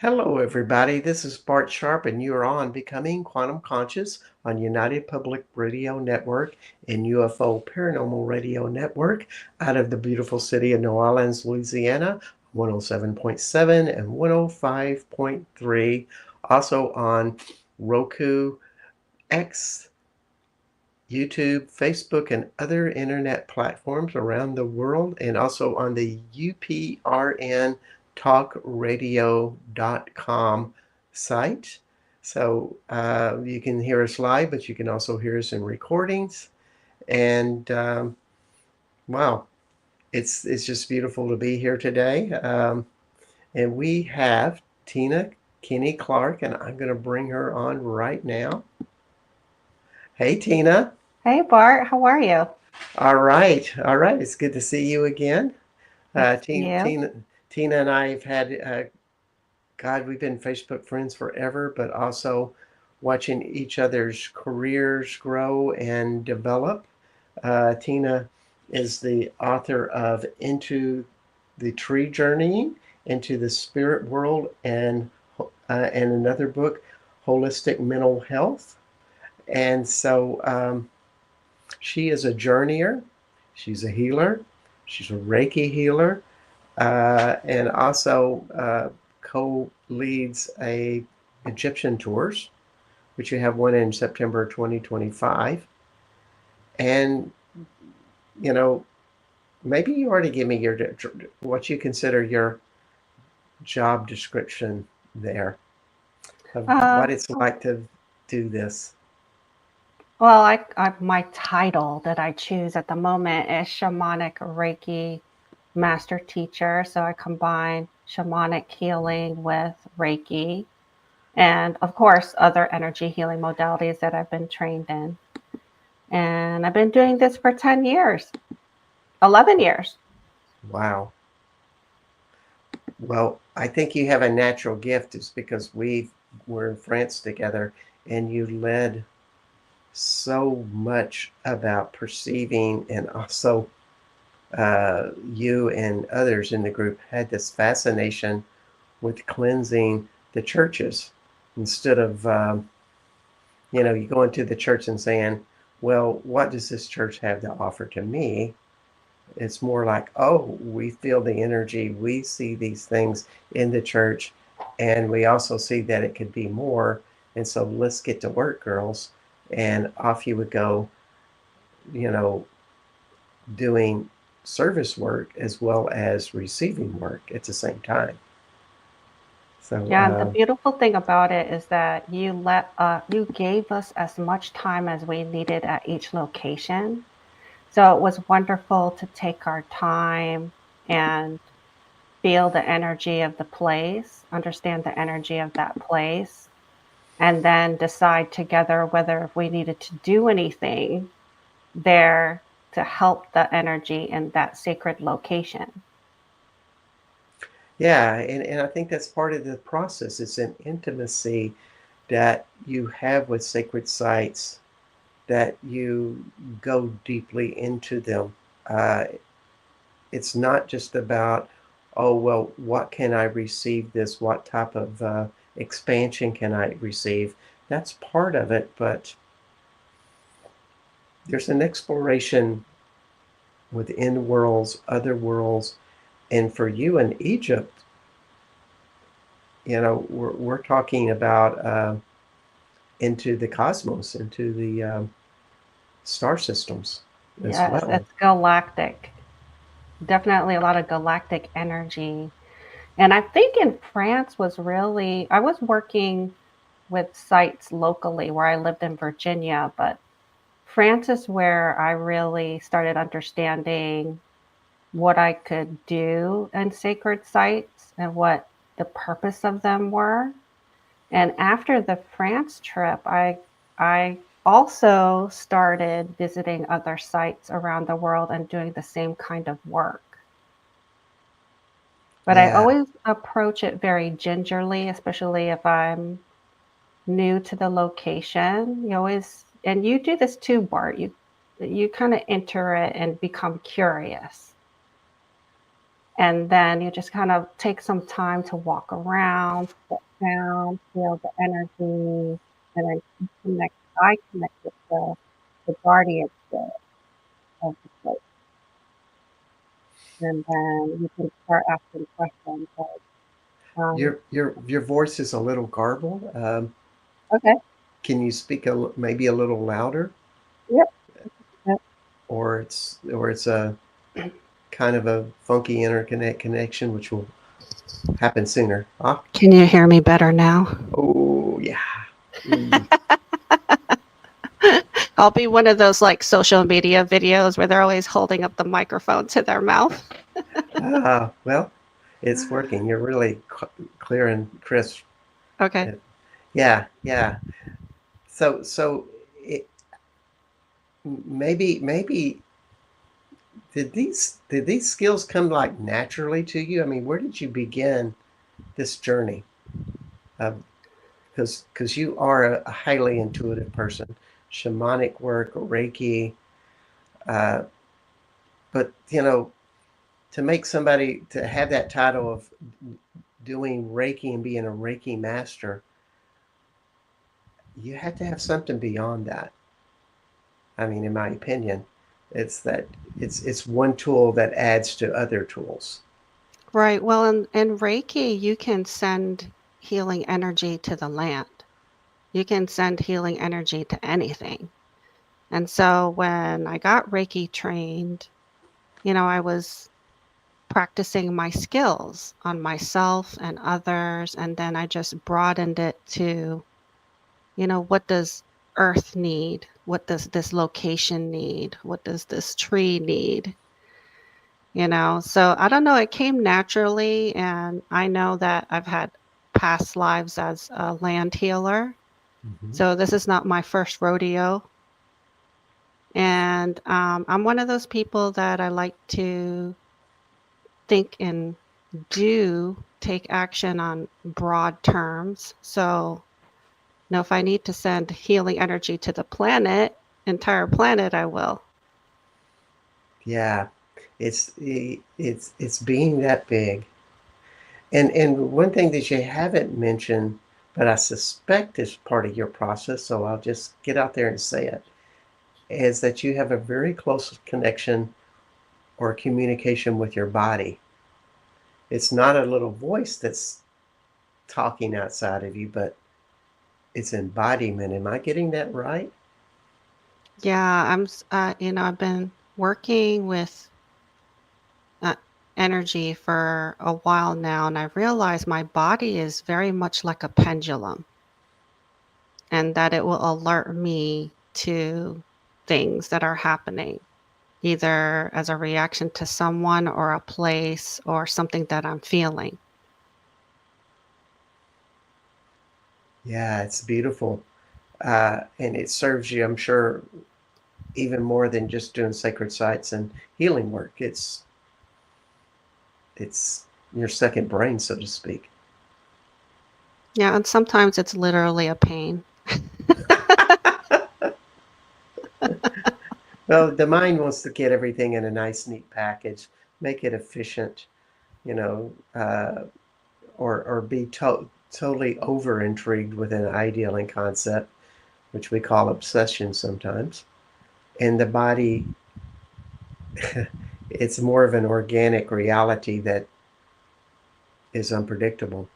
Hello, everybody. This is Bart Sharp, and you are on Becoming Quantum Conscious on United Public Radio Network and UFO Paranormal Radio Network out of the beautiful city of New Orleans, Louisiana, 107.7 and 105.3. Also on Roku, X, YouTube, Facebook, and other internet platforms around the world, and also on the uprntalkradio.com site. So you can hear us live, but you can also hear us in recordings. And wow, it's just beautiful to be here today. And we have Tina Kinney Clarke, and I'm going to bring her on right now. Hey, Tina. Hey Bart, how are you? All right, all right. It's good to see you again. Good to see Tina, you. Tina, Tina and I have had, God, we've been Facebook friends forever, but also watching each other's careers grow and develop. Tina is the author of Into the Tree Journey, Into the Spirit World, and another book, Holistic Mental Health. And so she is a journeyer. She's a healer. She's a Reiki healer, and also co-leads a Egyptian tours, which you have one in September 2025. And you know, maybe you already give me your what you consider your job description there of Uh, what it's like to do this. well, my title that I choose at the moment is Shamanic Reiki Master Teacher. So I combine shamanic healing with Reiki and, of course, other energy healing modalities that I've been trained in. And I've been doing this for 10 years, 11 years. Wow. Well, I think you have a natural gift. It's because we were in France together, and you led so much about perceiving, and also you and others in the group had this fascination with cleansing the churches instead of you go into the church and saying, well, what does this church have to offer to me? It's more like, oh, we feel the energy, we see these things in the church, and we also see that it could be more, and so let's get to work, girls. And off you would go, you know doing service work as well as receiving work at the same time. So Yeah, and the beautiful thing about it is that you gave us as much time as we needed at each location. So it was wonderful to take our time and feel the energy of the place, understand the energy of that place, and then decide together whether if we needed to do anything there to help the energy in that sacred location. yeah, and I think that's part of the process. It's an intimacy that you have with sacred sites, that you go deeply into them. Uh, it's not just about, oh, well, what can I receive this? What type of expansion can I receive? That's part of it, but there's an exploration within worlds, other worlds. And for you in Egypt, we're talking about into the cosmos, into the star systems as Yes, well. it's galactic. Definitely a lot of galactic energy. And I think in France was really, I was working with sites locally where I lived in Virginia, but France is where I really started understanding what I could do in sacred sites and what the purpose of them were. And after the France trip, I also started visiting other sites around the world and doing the same kind of work. But I Yeah, always approach it very gingerly, especially if I'm new to the location. You always, and you do this too, Bart. You kind of enter it and become curious. And then you just kind of take some time to walk around, sit down, feel the energy, and then I connect with the guardian spirit of the place. And then you can start asking questions like, Your voice is a little garbled. okay, Can you speak maybe a little louder, yep, yep. or it's a kind of a funky interconnect connection, which will happen sooner. Ah, Can you hear me better now? oh yeah. Mm. I'll be one of those like social media videos where they're always holding up the microphone to their mouth. Well, it's working. You're really clear and crisp. Okay. Uh, Yeah, yeah. So it, maybe did these skills come like naturally to you? I mean, where did you begin this journey? Because you are a highly intuitive person, shamanic work, Reiki, uh, but to make somebody to have that title of doing Reiki and being a Reiki master, you have to have something beyond that. I mean, in my opinion, it's that it's one tool that adds to other tools. Right. Well, in Reiki, you can send healing energy to the land. You can send healing energy to anything. And so when I got Reiki trained, I was practicing my skills on myself and others. And then I just broadened it to, what does Earth need? What does this location need? What does this tree need? So I don't know, it came naturally. And I know that I've had past lives as a land healer. Mm-hmm. So this is not my first rodeo. And I'm one of those people that I like to think and do take action on broad terms. So, if I need to send healing energy to the entire planet, I will. Yeah, it's being that big. And one thing that you haven't mentioned, but I suspect is part of your process, so I'll just get out there and say it, is that you have a very close connection or communication with your body. It's not a little voice that's talking outside of you, but it's embodiment. Am I getting that right? Yeah, I've been working with uh, energy for a while now, and I realize my body is very much like a pendulum, and that it will alert me to things that are happening, either as a reaction to someone or a place or something that I'm feeling. Yeah, it's beautiful. And it serves you, I'm sure, even more than just doing sacred sites and healing work. It's your second brain, so to speak. Yeah, and sometimes it's literally a pain. Well, the mind wants to get everything in a nice, neat package, make it efficient, you know, or be totally over intrigued with an ideal and concept, which we call obsession sometimes. And the body, it's more of an organic reality that is unpredictable.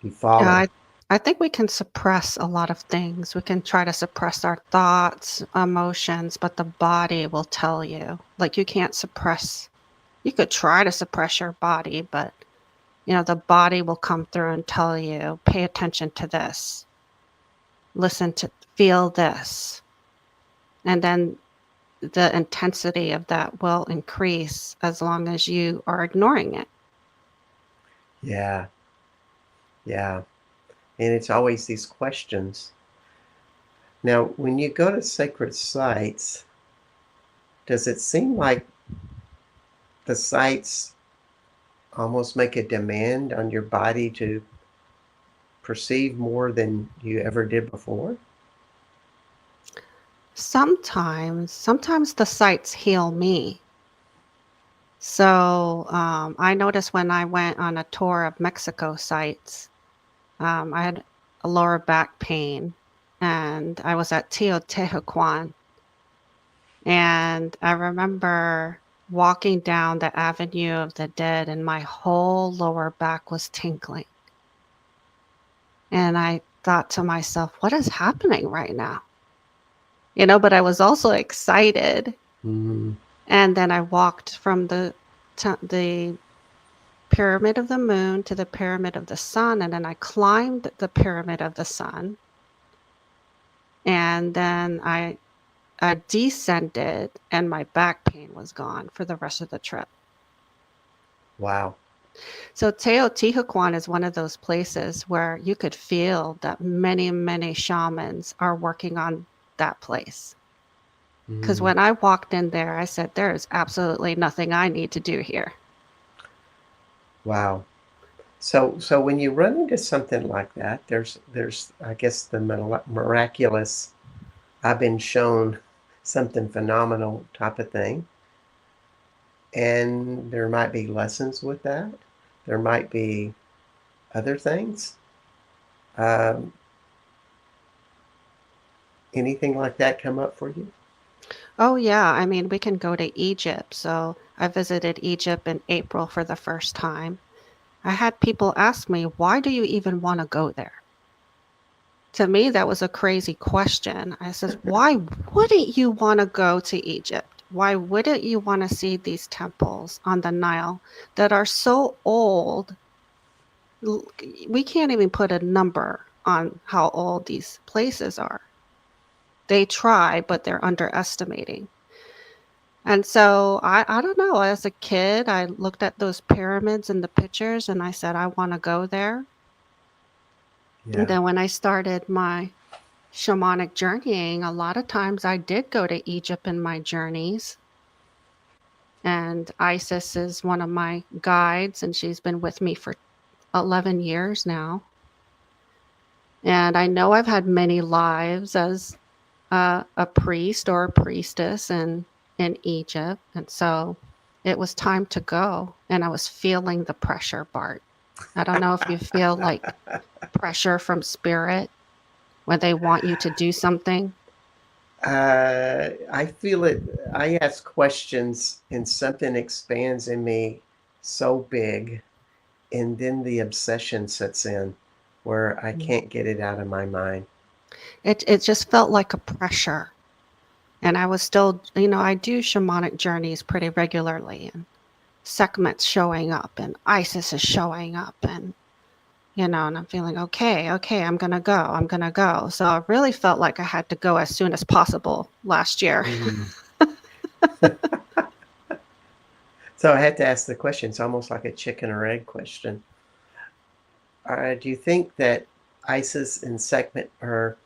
You Yeah, follow. I think we can suppress a lot of things. We can try to suppress our thoughts, emotions, but the body will tell you. Like you can't suppress, you could try to suppress your body, but the body will come through and tell you, pay attention to this, listen to, feel this. And then the intensity of that will increase as long as you are ignoring it. Yeah, yeah. And it's always these questions. Now, when you go to sacred sites, does it seem like the sites almost make a demand on your body to perceive more than you ever did before? Sometimes the sites heal me. So I noticed when I went on a tour of Mexico sites, I had a lower back pain, and I was at Teotihuacan, and I remember walking down the Avenue of the Dead, and my whole lower back was tingling. And I thought to myself, what is happening right now? But I was also excited. Mm, And then I walked from the Pyramid of the Moon to the Pyramid of the Sun, and then I climbed the Pyramid of the Sun, and then I descended, and my back pain was gone for the rest of the trip. wow. So Teotihuacan is one of those places where you could feel that many, many shamans are working on that place. Because Mm, when I walked in there, I said, there is absolutely nothing I need to do here. wow. So when you run into something like that, there's I guess the miraculous, I've been shown something phenomenal type of thing, and there might be lessons with that. There might be other things. Um, Anything like that come up for you? Oh, yeah. I mean, we can go to Egypt. So I visited Egypt in April for the first time. I had people ask me, why do you even want to go there? To me, that was a crazy question. I said, why wouldn't you want to go to Egypt? Why wouldn't you want to see these temples on the Nile that are so old? We can't even put a number on how old these places are. They try, but they're underestimating. And so I don't know. As a kid, I looked at those pyramids in the pictures and I said, I want to go there. And Yeah. then when I started my shamanic journeying, a lot of times I did go to Egypt in my journeys. And Isis is one of my guides, and she's been with me for 11 years now. And I know I've had many lives as a priest or a priestess in Egypt. And so it was time to go. And I was feeling the pressure, Bart. I don't know if you feel like pressure from spirit when they want you to do something. I feel it. I ask questions, and something expands in me so big, and then the obsession sets in where I Mm. can't get it out of my mind. It just felt like a pressure. And I was still, I do shamanic journeys pretty regularly, and Sekhmet's showing up, and Isis is showing up, and I'm feeling okay, okay, I'm gonna go. So I really felt like I had to go as soon as possible last year. Mm. So I had to ask the question. It's almost like a chicken or egg question. Do you think that Isis and Sekhmet are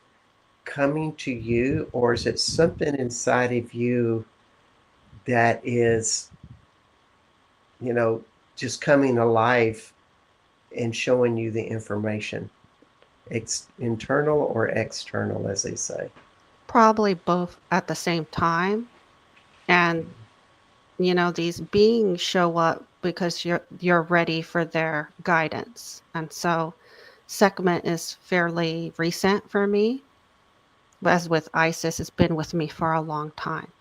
coming to you, or is it something inside of you that is, you know, just coming alive and showing you the information, internal or external, as they say? Probably both at the same time. And these beings show up because you're ready for their guidance. And so Sekhmet is fairly recent for me, as with Isis, it's been with me for a long time.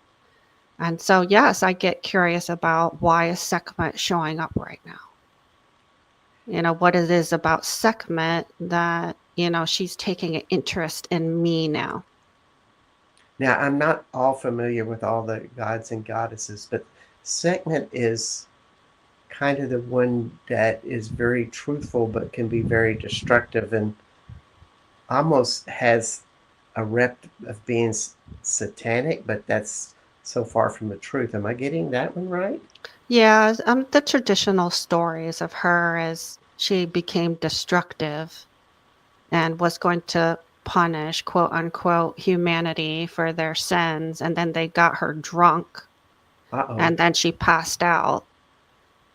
And so, yes, I get curious about why is Sekhmet showing up right now? What it is about Sekhmet that, she's taking an interest in me now. Now, I'm not all familiar with all the gods and goddesses, but Sekhmet is kind of the one that is very truthful but can be very destructive and almost has a rep of being satanic, but that's so far from the truth. Am I getting that one right? Yeah, the traditional stories of her as she became destructive and was going to punish, quote unquote, humanity for their sins. And then they got her drunk, Uh-oh. and then she passed out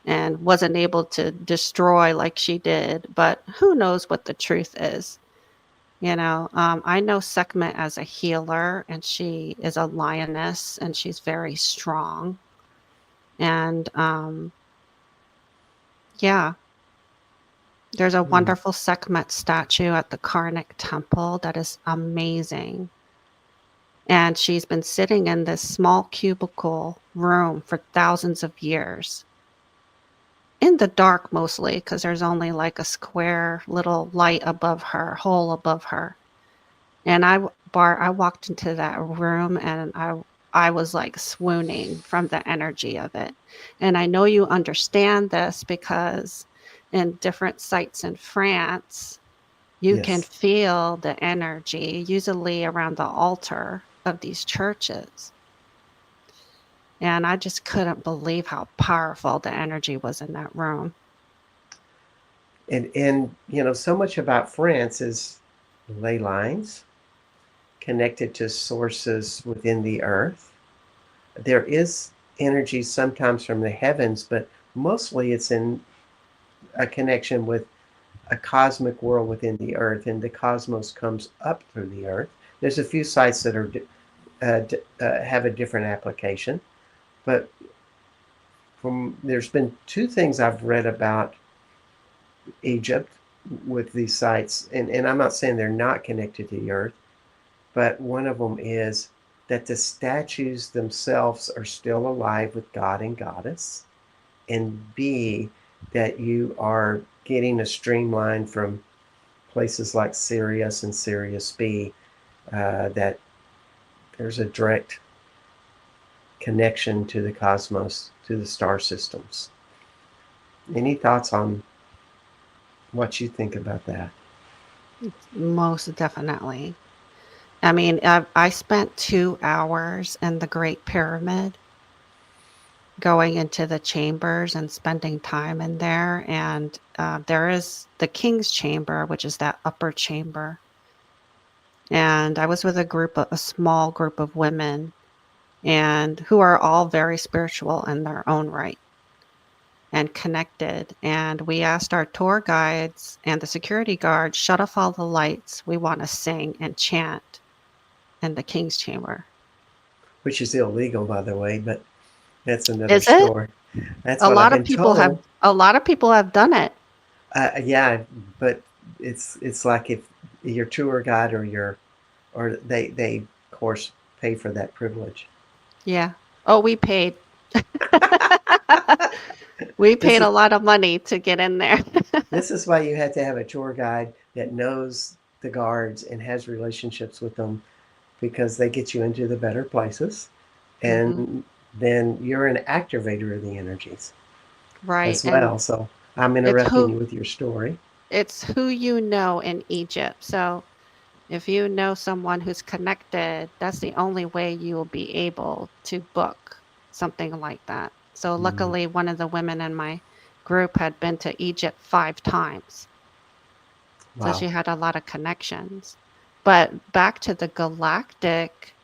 and wasn't able to destroy like she did. But who knows what the truth is? I know Sekhmet as a healer, and she is a lioness, and she's very strong. And yeah, there's a Hmm. wonderful Sekhmet statue at the Karnak temple that is amazing. And she's been sitting in this small cubicle room for thousands of years, in the dark mostly, because there's only like a square little light above her, hole above her. And Bart, I walked into that room and I was like swooning from the energy of it. And I know you understand this because in different sites in France, you can Yes. feel the energy, usually around the altar of these churches. And I just couldn't believe how powerful the energy was in that room. And so much about France is ley lines connected to sources within the earth. There is energy sometimes from the heavens, but mostly it's in a connection with a cosmic world within the earth, and the cosmos comes up through the earth. There's a few sites that have a different application, but there's been two things I've read about Egypt with these sites, and I'm not saying they're not connected to the earth, but one of them is that the statues themselves are still alive with God and Goddess, and B, that you are getting a streamline from places like Sirius and Sirius B, that there's a direct connection to the cosmos, to the star systems. Any thoughts on what you think about that? Most definitely. I mean, I spent 2 hours in the Great Pyramid going into the chambers and spending time in there. And there is the King's Chamber, which is that upper chamber. And I was with a small group of women, and who are all very spiritual in their own right and connected. And we asked our tour guides and the security guards, shut off all the lights. We want to sing and chant in the King's Chamber. Which is illegal, by the way, but that's another Is it? story. That's what I've been told. A lot of people have done it. Yeah, but it's like if your tour guide or they of course pay for that privilege. Yeah. Oh, we paid. We This paid is a lot of money to get in there. this is why you have to have a tour guide that knows the guards and has relationships with them, because they get you into the better places, Mhm. and then you're an activator of the energies Right. as And well. So I'm it's interrupting who you with your story. it's who you know in Egypt. So if you know someone who's connected, that's the only way you will be able to book something like that. So Mm, luckily, one of the women in my group had been to Egypt 5 times. So wow. she had a lot of connections. But back to the galactic,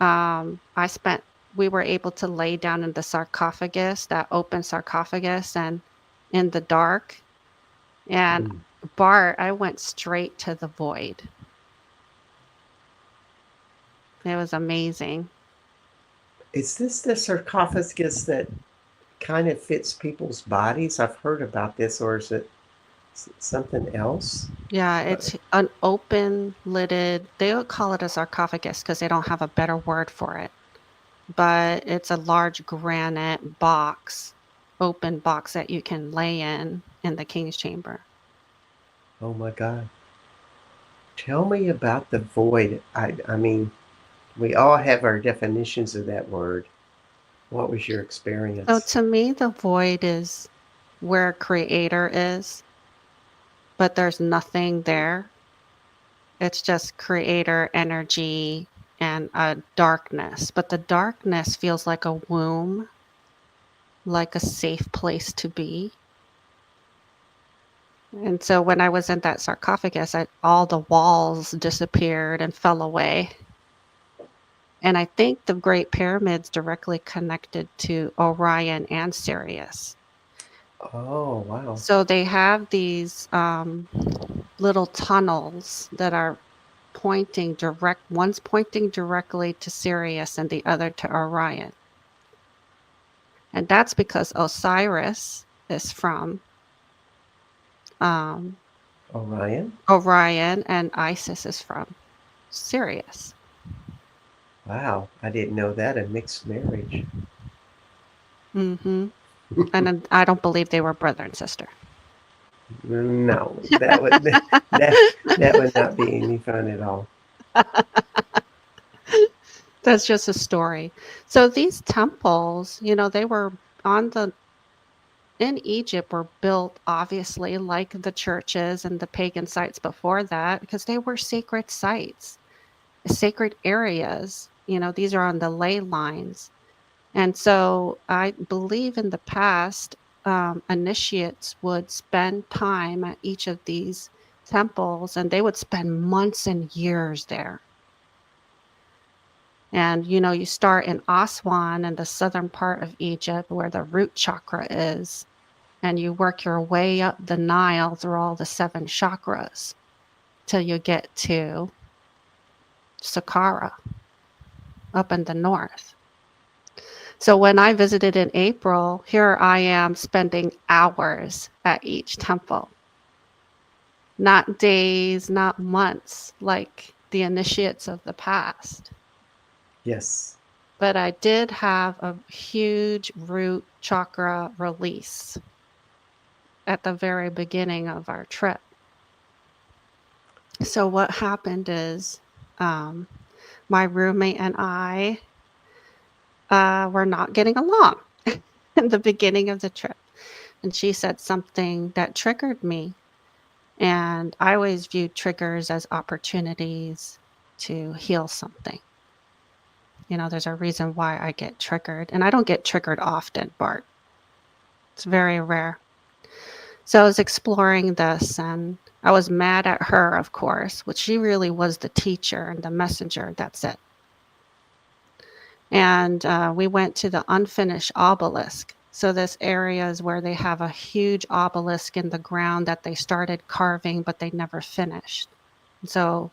I spent, we were able to lay down in the sarcophagus, that open sarcophagus, and in the dark. And Mm. Bart, I went straight to the void. It was amazing. Is this the sarcophagus that kind of fits people's bodies? I've heard about this, or is it something else? Yeah, Uh, it's an open lidded, they would call it a sarcophagus because they don't have a better word for it. But it's a large granite box, open box that you can lay in the king's chamber. oh my God. Tell me about the void. I mean, we all have our definitions of that word. What was your So experience? to me, the void is where creator is, but there's nothing there. It's just creator energy and a darkness. But the darkness feels like a womb, like a safe place to be. And so when I was in that sarcophagus, all the walls disappeared and fell away. And I think the Great Pyramid's directly connected to Orion and Sirius. Oh, wow. So they have these little tunnels that are one's pointing directly to Sirius and the other to Orion. And that's because Osiris is from um, Orion. Orion and Isis is from Sirius. Wow, I didn't know that. A mixed marriage. Hmm. And I don't believe they were brother and sister. No, that would not be any fun at all. That's just a story. So these temples, they were on the in Egypt were built obviously like the churches and the pagan sites before that because they were sacred sites, sacred areas. These are on the ley lines. And so I believe in the past, initiates would spend time at each of these temples and they would spend months and years there. And, you start in Aswan in the southern part of Egypt where the root chakra is, and you work your way up the Nile through all the 7 chakras till you get to Saqqara up in the north. So when I visited in April, here I am spending hours at each temple, not days, not months like the initiates of the past. Yes. But I did have a huge root chakra release at the very beginning of our trip. So what happened is um, my roommate and I were not getting along in the beginning of the trip. And she said something that triggered me. And I always view triggers as opportunities to heal something. There's a reason why I get triggered. And I don't get triggered often, Bart. It's very rare. So I was exploring this and I was mad at her, of course, which she really was the teacher and the messenger. That's it. And we went to the unfinished obelisk. So this area is where they have a huge obelisk in the ground that they started carving, but they never finished. So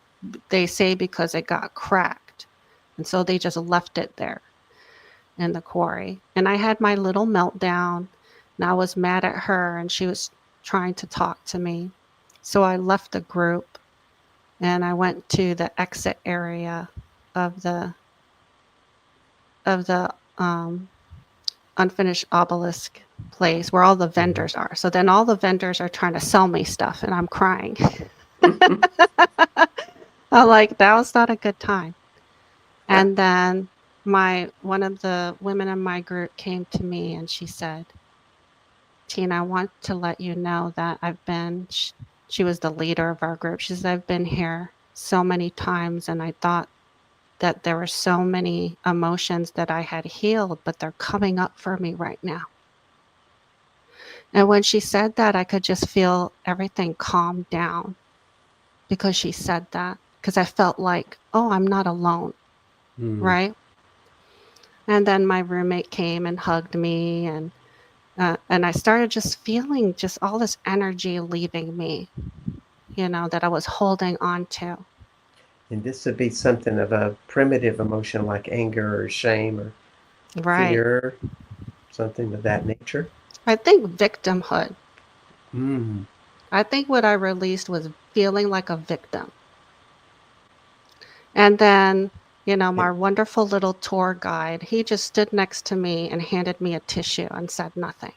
they say because it got cracked. And so they just left it there in the quarry. And I had my little meltdown and I was mad at her and she was trying to talk to me. So I left the group and I went to the exit area of the unfinished obelisk place where all the Mhm. vendors are. So then all the vendors are trying to sell me stuff and I'm crying. I'm like, that was not a good time. And then one of the women in my group came to me and she said, Tina, I want to let you know that she was the leader of our group. She said, I've been here so many times and I thought that there were so many emotions that I had healed, but they're coming up for me right now. And when she said that, I could just feel everything calm down because she said that, because I felt like, oh, I'm not alone, Mm. right? And then my roommate came and hugged me, and I started just feeling just all this energy leaving me, that I was holding on to. And this would be something of a primitive emotion like anger or shame or Right. fear, something of that nature. I think victimhood. Mm. I think what I released was feeling like a victim. And then, my wonderful little tour guide, he just stood next to me and handed me a tissue and said nothing.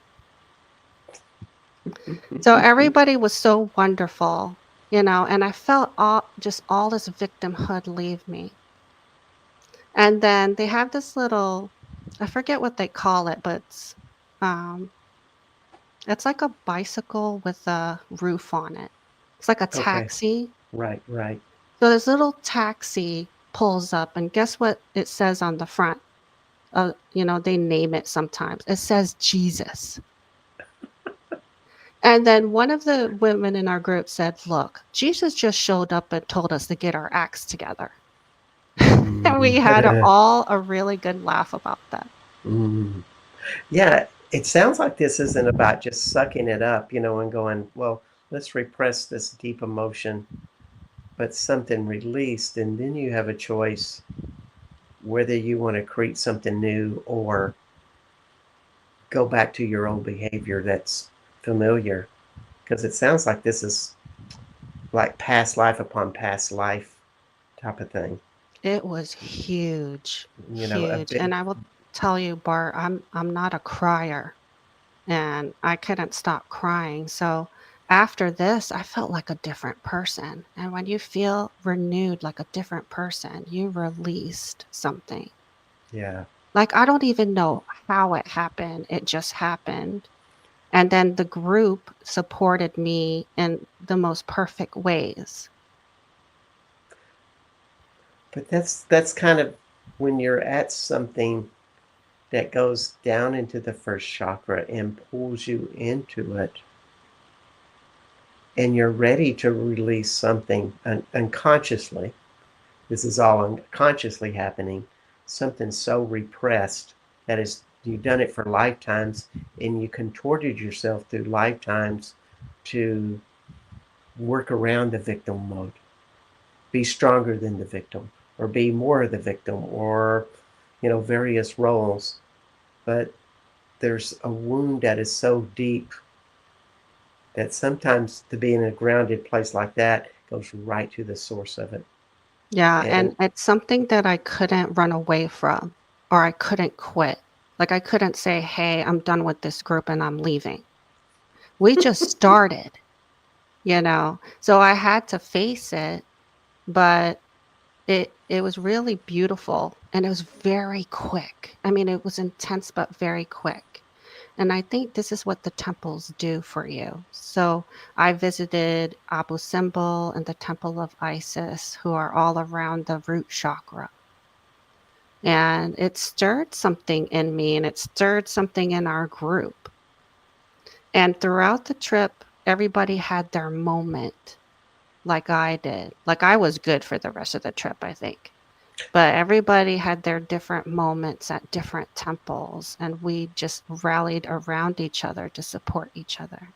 So everybody was so wonderful, and I felt all this victimhood leave me. And then they have this little, I forget what they call it, but um, it's like a bicycle with a roof on it. It's like a Okay. taxi. Right, right. So this little taxi pulls up, and guess what it says on the front? They name it sometimes. It says Jesus. And then one of the women in our group said, look, Jesus just showed up and told us to get our acts together. And we Mm. had all a really good laugh about that. Mm. Yeah, it sounds like this isn't about just sucking it up, and going, well, let's repress this deep emotion, but something released, and then you have a choice whether you want to create something new or go back to your old behavior that's familiar, because it sounds like this is like past life upon past life type of thing. It was huge, You know, a huge. And big, I will tell you, Bart, I'm not a crier and I couldn't stop crying. So after this, I felt like a different person. And when you feel renewed like a different person, you released something. yeah. Like I don't even know how it happened. It just happened. And then the group supported me in the most perfect ways. But that's kind of when you're at something that goes down into the first chakra and pulls you into it, and you're ready to release something unconsciously. This is all unconsciously happening. Something so repressed that is, you've done it for lifetimes, and you contorted yourself through lifetimes to work around the victim mode, be stronger than the victim, or be more of the victim, or various roles. But there's a wound that is so deep that sometimes to be in a grounded place like that goes right to the source of it. Yeah, and And it's something that I couldn't run away from or I couldn't quit. Like I couldn't say, "Hey, I'm done with this group and I'm leaving." We just started, you know. So I had to face it, but it was really beautiful and it was very quick. I mean, it was intense but very quick. And I think this is what the temples do for you. So I visited Abu Simbel and the Temple of Isis, who are all around the root chakra. And it stirred something in me and it stirred something in our group. And throughout the trip, everybody had their moment like I did. Like I was good for the rest of the trip, I think. But everybody had their different moments at different temples, and we just rallied around each other to support each other.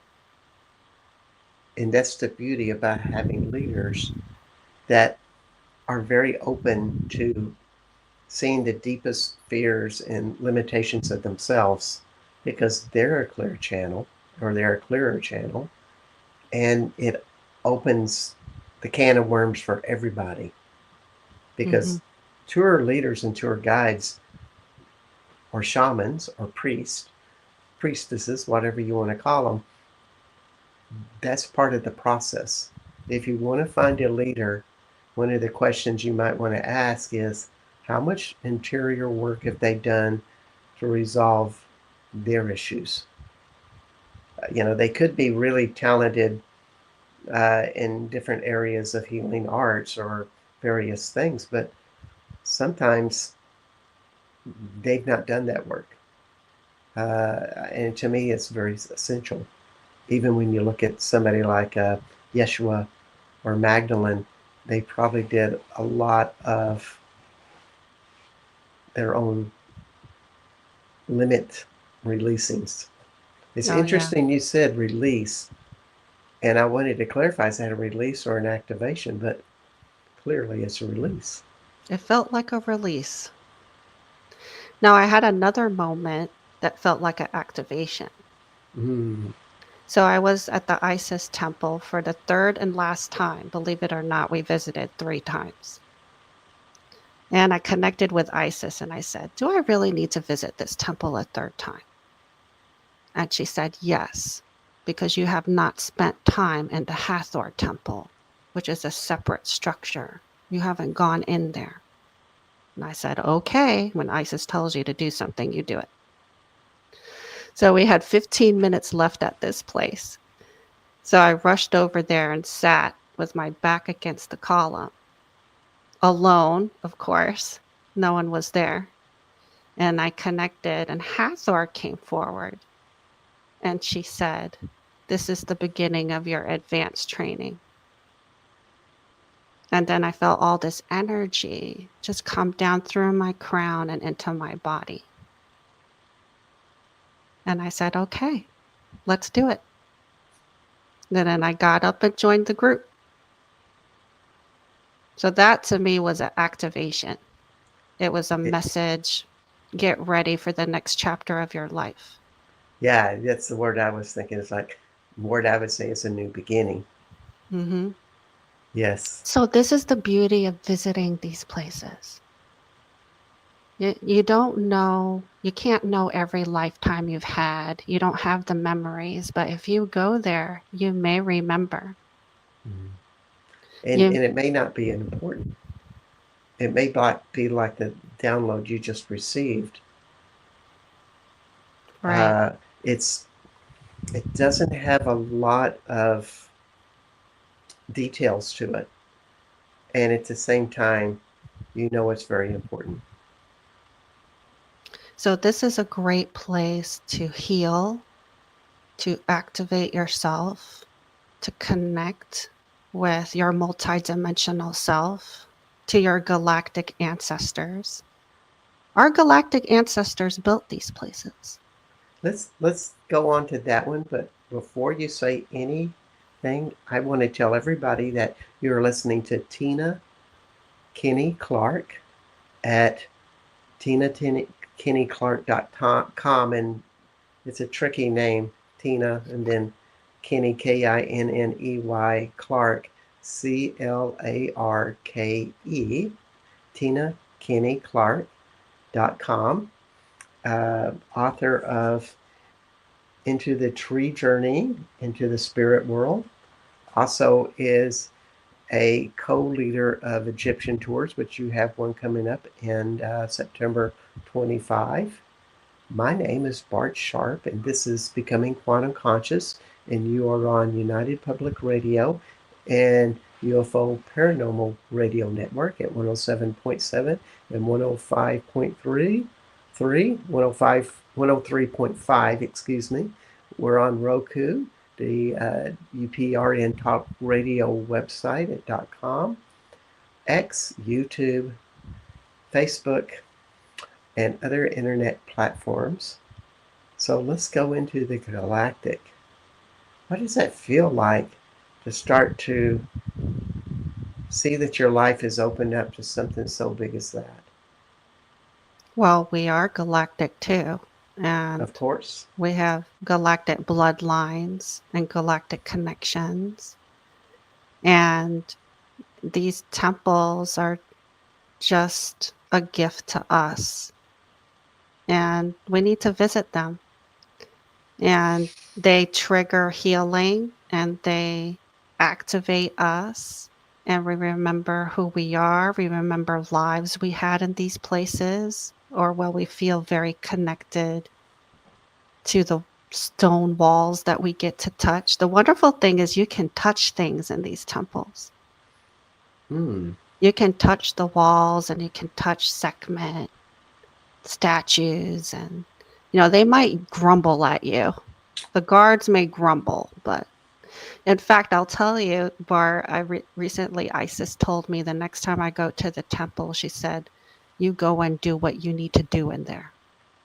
that's the beauty about having leaders that are very open to seeing the deepest fears and limitations of themselves, because they're a clear channel, or they're a clearer channel, and it opens the can of worms for everybody, Mhm. because tour leaders and tour guides, or shamans, or priests, priestesses, whatever you want to call them, that's part of the process. If you want to find a leader, one of the questions you might want to ask is, how much interior work have they done to resolve their issues? They could be really talented in different areas of healing arts or various things, but sometimes they've not done that work. And to me, it's very essential. Even when you look at somebody like Yeshua or Magdalene, they probably did a lot of their own limit releasings. It's Oh, yeah. interesting you said release, and I wanted to clarify, is that a release or an activation? But clearly it's a release. It felt like a release. Now, I had another moment that felt like an activation. Mm. So, I was at the Isis temple for the third and last time. Believe it or not, we visited three times. And I connected with Isis and I said, "Do I really need to visit this temple a third time?" And she said, "Yes, because you have not spent time in the Hathor temple, which is a separate structure. You haven't gone in there." And I said, "Okay, when Isis tells you to do something, you do it." So we had 15 minutes left at this place. So I rushed over there and sat with my back against the column, alone, of course. No one was there. And I connected, and Hathor came forward and she said, "This is the beginning of your advanced training." And then I felt all this energy just come down through my crown and into my body. And I said, "Okay, let's do it." And then I got up and joined the group. So that to me was an activation. It was a It, message, get ready for the next chapter of your life. Yeah, that's the word I was thinking. It's like, word I would say is a new beginning. Hmm. Yes. So this is the beauty of visiting these places. You don't know, you can't know every lifetime you've had. You don't have the memories, but if you go there, you may remember. Mhm. You And it may not be important. It may be like the download you just received. right. Uh, it's it doesn't have a lot of details to it, and at the same time, you know it's very important. So this is a great place to heal, to activate yourself, to connect with your multidimensional self, to your galactic ancestors. Our galactic ancestors built these places. Let's go on to that one, but before you say anything, I want to tell everybody that you're listening to Tina Kinney Clarke at tinakenneyclarke.com, and it's a tricky name, Tina, and then Kinney, Kinney, Clarke, Clarke, Tina Kinney Clarke.com, author of Into the Tree Journey, Into the Spirit World, also is a co-leader of Egyptian tours, which you have one coming up in September 25. My name is Bart Sharp, and this is Becoming Quantum Conscious, and you are on United Public Radio and UFO Paranormal Radio Network at 107.7 and 105.3, 103.5, excuse me. We're on Roku, the UPRN Talk Radio website at .com, X, YouTube, Facebook, and other internet platforms. So let's go into the galactic. What does that feel like to start to see that your life is opened up to something so big as that? Well, we are galactic too, and Of course. we have galactic bloodlines and galactic connections. And these temples are just a gift to us, and we need to visit them. And they trigger healing and they activate us. And we remember who we are. We remember lives we had in these places, or where we feel very connected to the stone walls that we get to touch. The wonderful thing is, you can touch things in these temples. Hmm. You can touch the walls and you can touch Sekhmet statues, and they might grumble at you. The guards may grumble, but in fact, I'll tell you, Bar, recently Isis told me the next time I go to the temple, she said, "You go and do what you need to do in there."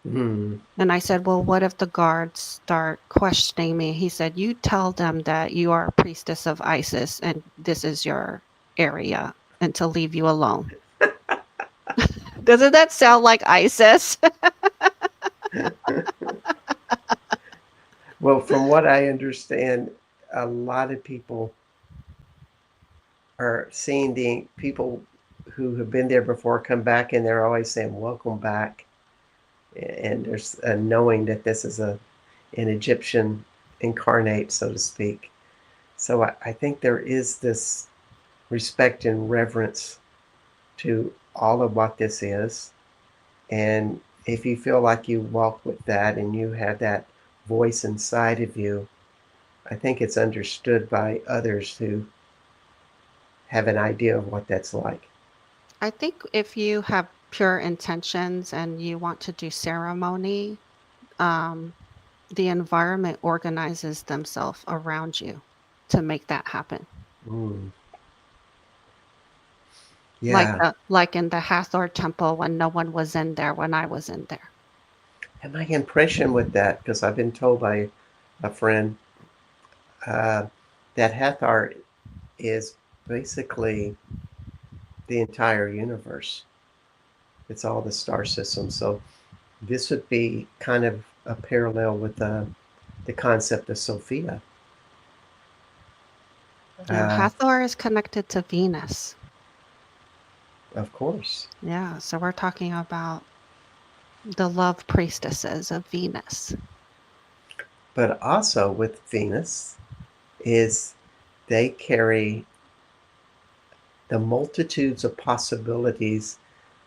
Hmm. And I said, "Well, what if the guards start questioning me?" He said, "You tell them that you are a priestess of Isis and this is your area, and to leave you alone." Doesn't that sound like Isis? Well, from what I understand, a lot of people are seeing the people who have been there before come back, and they're always saying, "Welcome back." And there's a knowing that this is an Egyptian incarnate, so to speak. So I think there is this respect and reverence to all of what this is. And if you feel like you walk with that and you have that voice inside of you, I think it's understood by others who have an idea of what that's like. I think if you have pure intentions and you want to do ceremony, um, the environment organizes themselves around you to make that happen. Mm, yeah. Like in the Hathor temple when no one was in there when I was in there. And my impression with that, because I've been told by a friend uh, that Hathor is basically the entire universe. It's all the star system. So this would be kind of a parallel with the concept of Sophia. Yeah, Uh, Hathor is connected to Venus. of course. Yeah, so we're talking about the love priestesses of Venus. But also with Venus is they carry the multitudes of possibilities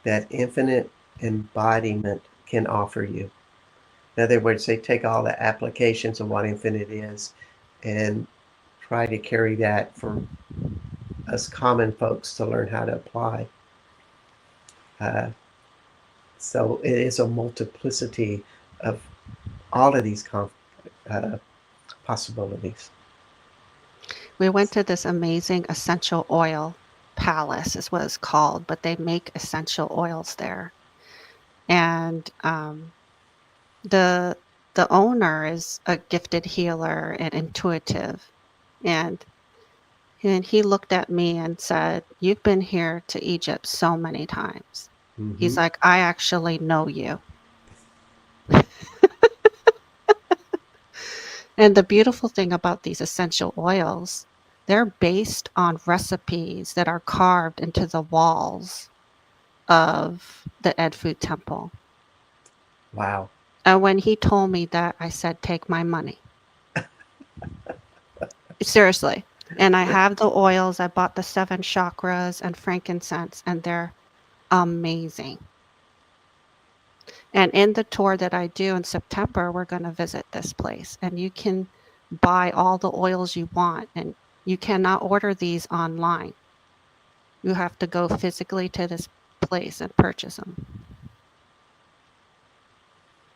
that infinite embodiment can offer you. In other words, they take all the applications of what infinite is and try to carry that for us common folks to learn how to apply. Uh, so it is a multiplicity of all of these uh, possibilities. We went to this amazing essential oil palace, is what it's called, but they make essential oils there. And the the owner is a gifted healer and intuitive. And and he looked at me and said, "You've been here to Egypt so many times." He's Mm-hmm. like, "I actually know you." And the beautiful thing about these essential oils, they're based on recipes that are carved into the walls of the Edfu temple. Wow. And when he told me that, I said, "Take my money." Seriously. And I have the oils. I bought the 7 chakras and frankincense, and they're amazing. And in the tour that I do in September, we're going to visit this place, and you can buy all the oils you want, and you cannot order these online. You have to go physically to this place and purchase them.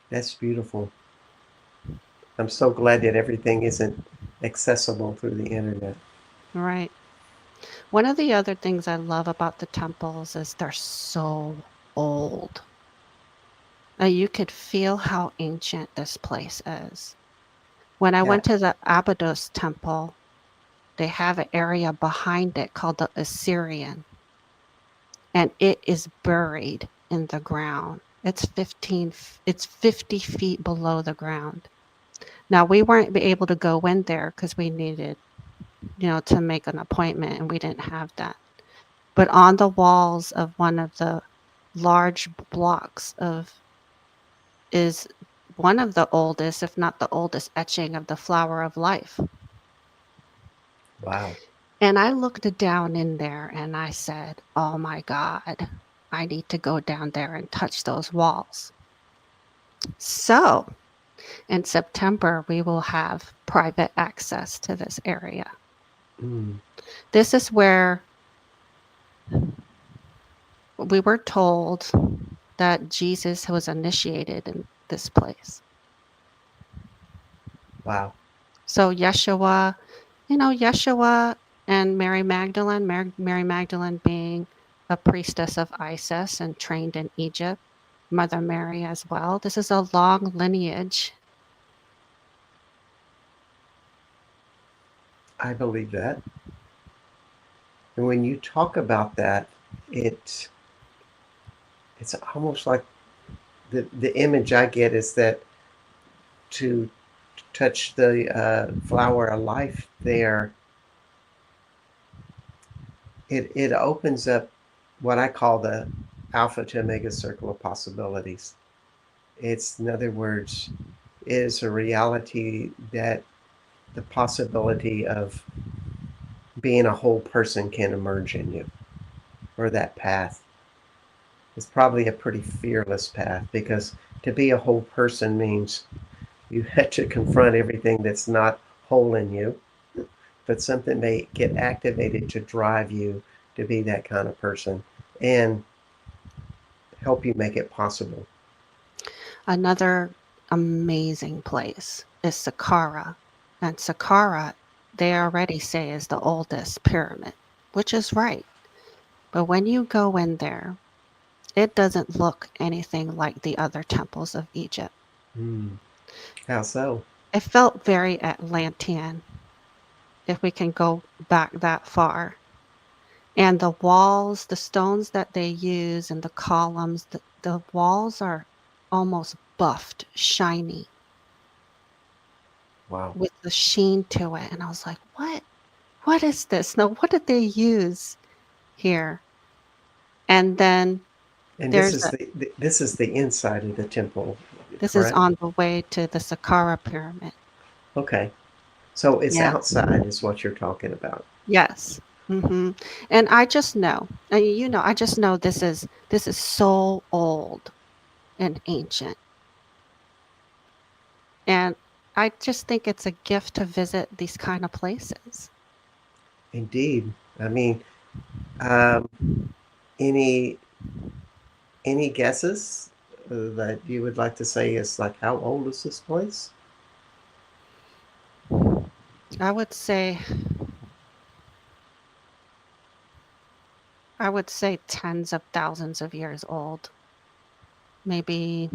That's beautiful. I'm so glad that everything isn't accessible through the internet. Right. One of the other things I love about the temples is they're so old. You could feel how ancient this place is. When I Yeah. went to the Abydos temple, they have an area behind it called the Assyrian, and it is buried in the ground. It's 50 feet below the ground. Now we weren't able to go in there because we needed, to make an appointment, and we didn't have that. But on the walls of one of the large blocks of is one of the oldest, if not the oldest, etching of the flower of life. Wow. And I looked down in there and I said, "Oh my God, I need to go down there and touch those walls." So in September, we will have private access to this area. Mm. This is where we were told that Jesus was initiated in this place. Wow. So Yeshua and Mary Magdalene, Mary Magdalene being a priestess of Isis and trained in Egypt, Mother Mary as well. This is a long lineage. I believe that. And when you talk about that, it it's almost like the image I get is that to touch the flower of life there, it opens up what I call the alpha to omega circle of possibilities. It's, in other words, it is a reality that the possibility of being a whole person can emerge in you, or that path. It's probably a pretty fearless path because to be a whole person means you have to confront everything that's not whole in you, but something may get activated to drive you to be that kind of person and help you make it possible. Another amazing place is Saqqara. And Saqqara, they already say, is the oldest pyramid, which is right. But when you go in there, it doesn't look anything like the other temples of Egypt. Hmm. How so? It felt very Atlantean, if we can go back that far. And the walls, the stones that they use and the columns, the walls are almost buffed, shiny, Wow. with the sheen to it. And I was like, what? What is this? Now, what did they use here? And then And there's a this is the inside of the temple, this is correct? on the way to the Saqqara pyramid. Okay. So it's Yeah. outside is what you're talking about. Yes. And I just know, and I just know this is so old and ancient. And I just think it's a gift to visit these kind of places. Indeed. I mean, um, any any guesses that you would like to say is like how old is this place? I would say I would say tens of thousands of years old, maybe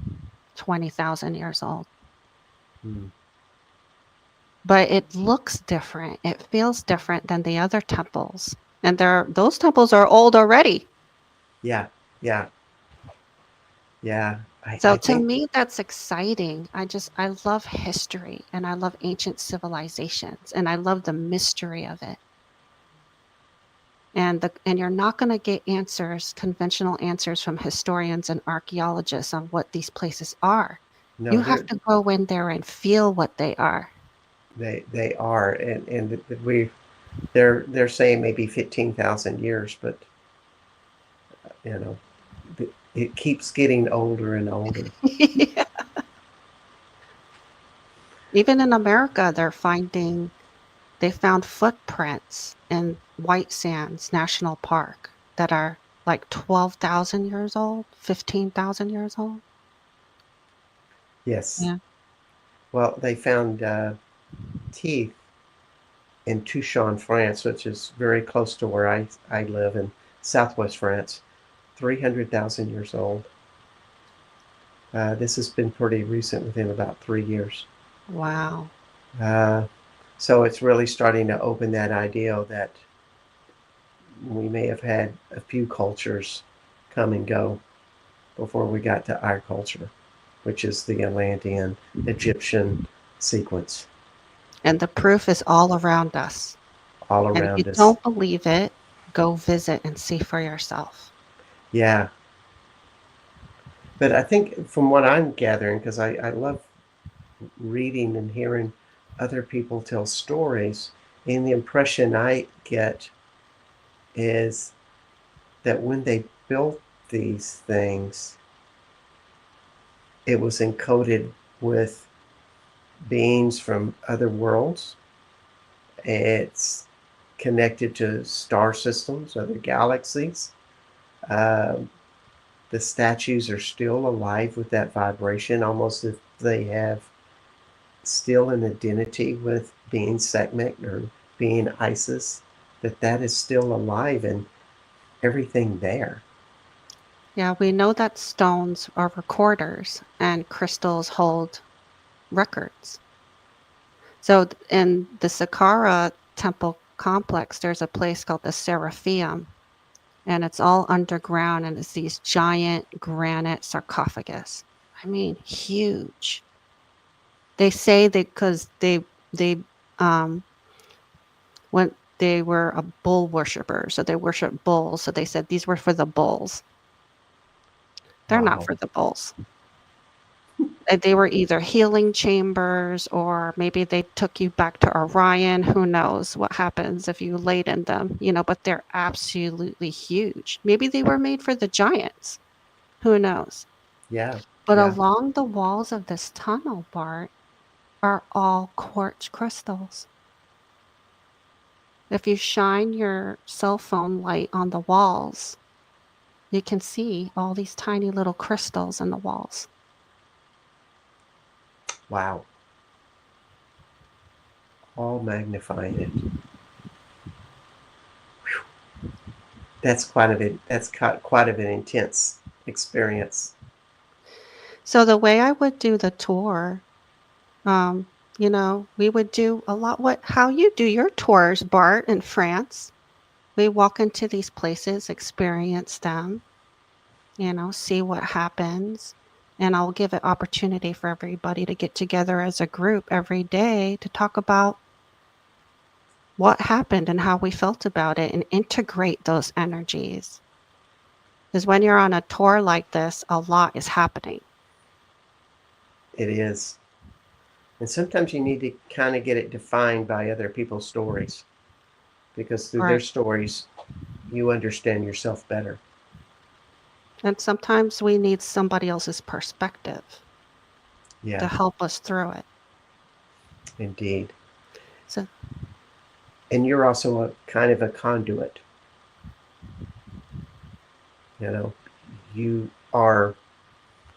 20,000 years old. Hmm. But it looks different. It feels different than the other temples. And those temples are old already. Yeah, yeah, yeah. So I to think me, that's exciting. I love history and I love ancient civilizations and I love the mystery of it. And you're not going to get conventional answers from historians and archaeologists on what these places are. no, You have to go in there and feel what they are. they are, and we they're saying maybe 15,000 years, but you know, it keeps getting older and older. Yeah. Even in America, they found footprints in White Sands National Park that are like 12,000 years old, 15,000 years old. Yes. Yeah. Well, they found teeth in Touchon, France, which is very close to where I live in southwest France, 300,000 years old. This has been pretty recent, within about 3 years. Wow. Uh, so it's really starting to open that idea that we may have had a few cultures come and go before we got to our culture, which is the Atlantean Egyptian sequence And the proof is all around us. all And if you around us. don't believe it, go visit and see for yourself. Yeah, but I think from what I'm gathering, because I love reading and hearing other people tell stories, and the impression I get is that when they built these things, it was encoded with beings from other worlds. It's connected to star systems, other galaxies. Um, the statues are still alive with that vibration, almost as if they have still an identity with being Sekhmet or being Isis, that is still alive and everything there. Yeah, we know that stones are recorders and crystals hold records. So in the Saqqara temple complex, there's a place called the Seraphim, and it's all underground, and it's these giant granite sarcophagus. I mean, huge. They say that because they when they were a bull worshiper, so they worship bulls. So they said these were for the bulls. They're not Wow. for the bulls. They were either healing chambers or maybe they took you back to Orion. Who knows what happens if you laid in them, but they're absolutely huge. Maybe they were made for the giants. Who knows? Yeah. But Yeah. along the walls of this tunnel, Bart, are all quartz crystals. If you shine your cell phone light on the walls, you can see all these tiny little crystals in the walls. Wow. All magnifying it. That's quite of an intense experience. So the way I would do the tour, um, we would do a lot how you do your tours, Bart, in France. We walk into these places, experience them, see what happens. and I'll give an opportunity for everybody to get together as a group every day to talk about what happened and how we felt about it and integrate those energies. Because when you're on a tour like this, a lot is happening. It is. And sometimes you need to kind of get it defined by other people's stories, because through their Right. stories, you understand yourself better. And sometimes we need somebody else's perspective to Yeah, help us through it. indeed. So, And you're also a kind of a conduit. You know, you are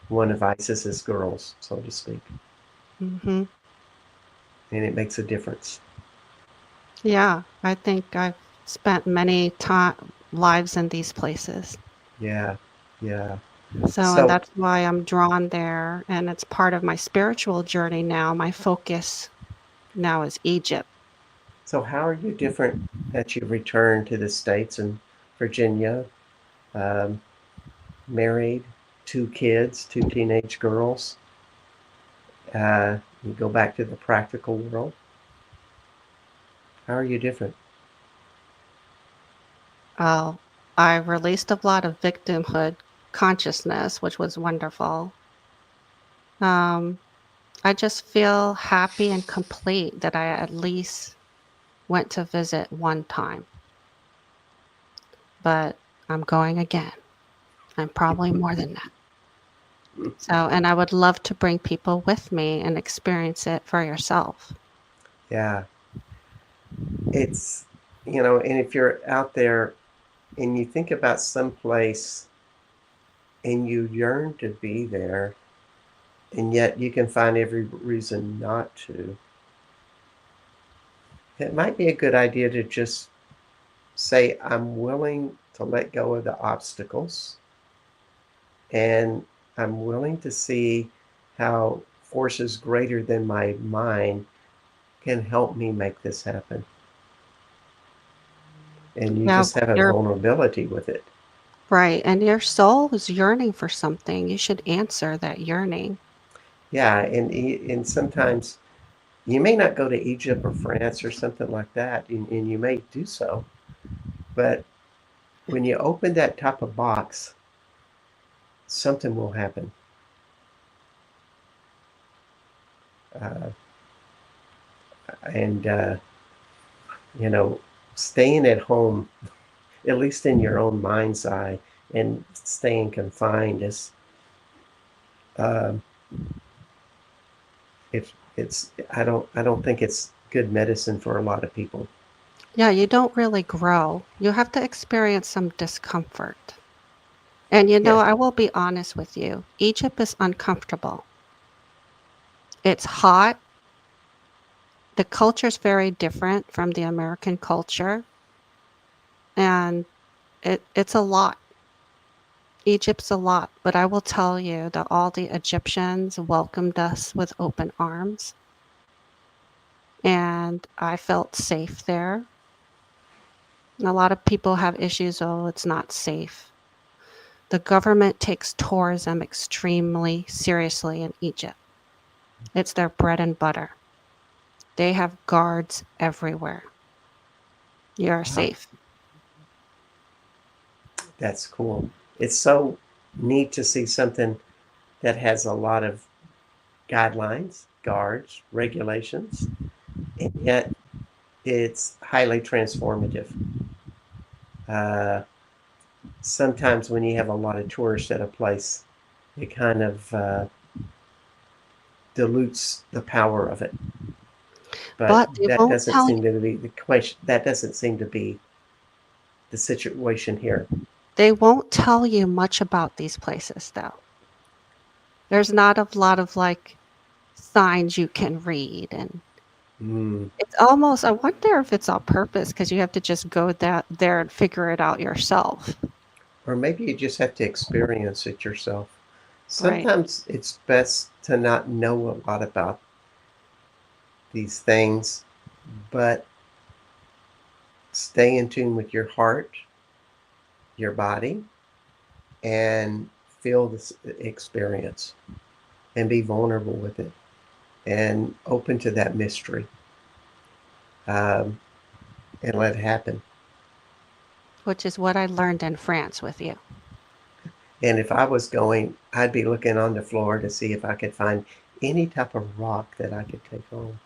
one of Isis's girls, so to speak, hmm and it makes a difference. yeah, I think I've spent many lives in these places. Yeah, yeah. So, and So, that's why I'm drawn there. And it's part of my spiritual journey now. My focus now is Egypt. so how are you different that you return to the States and Virginia, um, married, two kids, two teenage girls? You go back to the practical world. How are you different? Uh, I released a lot of victimhood consciousness, which was wonderful. Um, I just feel happy and complete that I at least went to visit one time, but I'm going again. And probably more than that. So, and I would love to bring people with me and experience it for yourself. Yeah, it's, and if you're out there and you think about some place and you yearn to be there, and yet you can find every reason not to, it might be a good idea to just say, I'm willing to let go of the obstacles, and I'm willing to see how forces greater than my mind can help me make this happen. And you Yeah, just have a you're vulnerability with it. right. And your soul is yearning for something. You should answer that yearning. Yeah, and sometimes you may not go to Egypt or France or something like that, and you may do so, but when you open that type of box, something will happen. Uh, and you know, staying at home, at least in your own mind's eye, and staying confined is, um, it's I don't think it's good medicine for a lot of people. Yeah, you don't really grow. You have to experience some discomfort. And Yes. I will be honest with you. Egypt is uncomfortable. It's hot. The culture is very different from the American culture, and it's a lot. Egypt's a lot, but I will tell you that all the Egyptians welcomed us with open arms, and I felt safe there. A lot of people have issues, oh, it's not safe. The government takes tourism extremely seriously in Egypt. It's their bread and butter. They have guards everywhere. You're Wow, safe. that's cool. It's so neat to see something that has a lot of guidelines, guards, regulations, and yet it's highly transformative. Uh, Sometimes when you have a lot of tourists at a place, it kind of dilutes the power of it. But But they that won't doesn't tell seem to be the question. That doesn't seem to be the situation here. they won't tell you much about these places though. There's not a lot of like signs you can read, and Mm. it's almost I wonder if it's on purpose because you have to just go that there and figure it out yourself. Or maybe you just have to experience it yourself. Right. Sometimes it's best to not know a lot about these things, but stay in tune with your heart, your body, and feel this experience and be vulnerable with it and open to that mystery, um, and let it happen. Which is what I learned in France with you. And if I was going, I'd be looking on the floor to see if I could find any type of rock that I could take home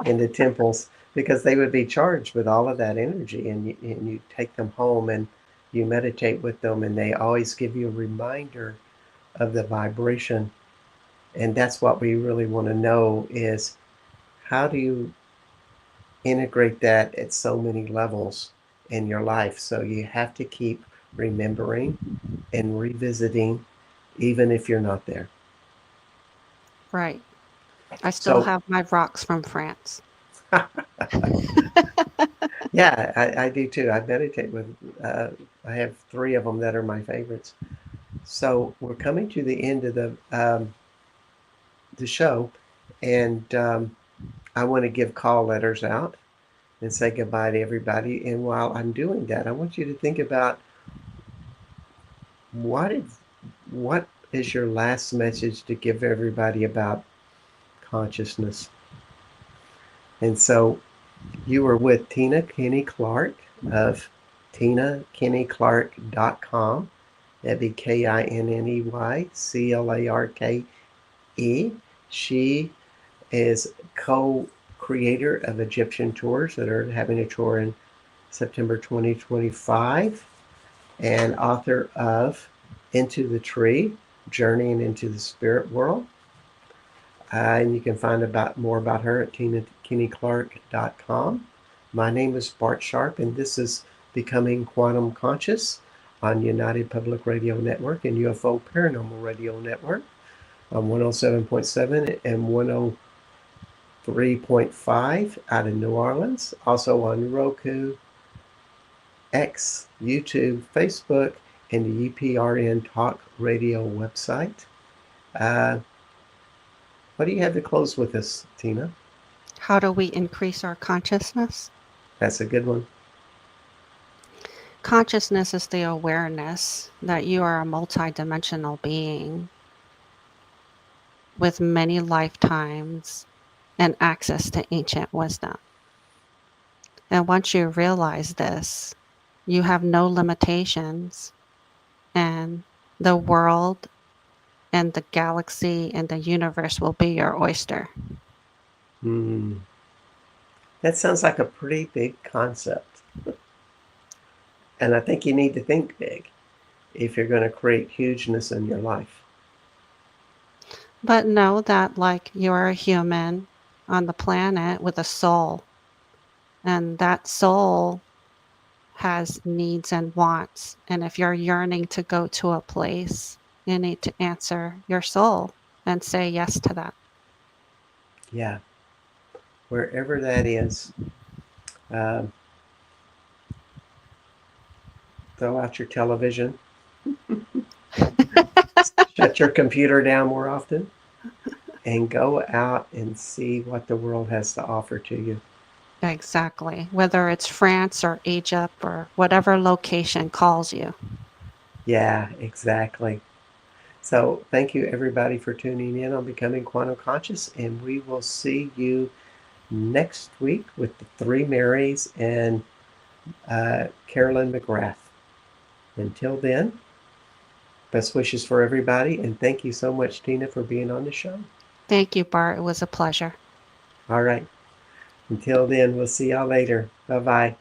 in the temples, because they would be charged with all of that energy, and you take them home and you meditate with them, and they always give you a reminder of the vibration. And that's what we really want to know is, how do you integrate that at so many levels in your life? So you have to keep remembering and revisiting, even if you're not there. Right. I still So, have my rocks from France. yeah, I do too. I meditate with, I have three of them that are my favorites. So we're coming to the end of the show, and I want to give call letters out and say goodbye to everybody. And while I'm doing that, I want you to think about what if, what is your last message to give everybody about consciousness? And so you were with Tina Kinney Clarke of TinaKinneyClarke.com. That'd be KinneyClarke. She is co-creator of Egyptian Tours that are having a tour in September 2025, and author of Into the Tree, Journeying into the Spirit World. And you can find more about her at TinaKinneyClarke.com. My name is Bart Sharp, and this is Becoming Quantum Conscious on United Public Radio Network and UFO Paranormal Radio Network on 107.7 and 103.5 out of New Orleans. Also on Roku, X, YouTube, Facebook, and the UPRN Talk Radio website. What do you have to close with us, Tina? How do we increase our consciousness? That's a good one. Consciousness is the awareness that you are a multidimensional being with many lifetimes and access to ancient wisdom. And once you realize this, you have no limitations, and the world and the galaxy and the universe will be your oyster. That sounds like a pretty big concept. And I think you need to think big if you're going to create hugeness in your life. But know that, like, you're a human on the planet with a soul, and that soul has needs and wants. And if you're yearning to go to a place, you need to answer your soul and say yes to that. Yeah. Wherever that is, throw out your television, shut your computer down more often, and go out and see what the world has to offer to you. Exactly. Whether it's France or Egypt or whatever location calls you. Yeah, exactly. So thank you, everybody, for tuning in on Becoming Quantum Conscious, and we will see you next week with the Three Marys and Carolyn McGrath. Until then, best wishes for everybody, and thank you so much, Tina, for being on the show. Thank you, Bart. It was a pleasure. All right. Until then, we'll see y'all later. Bye-bye.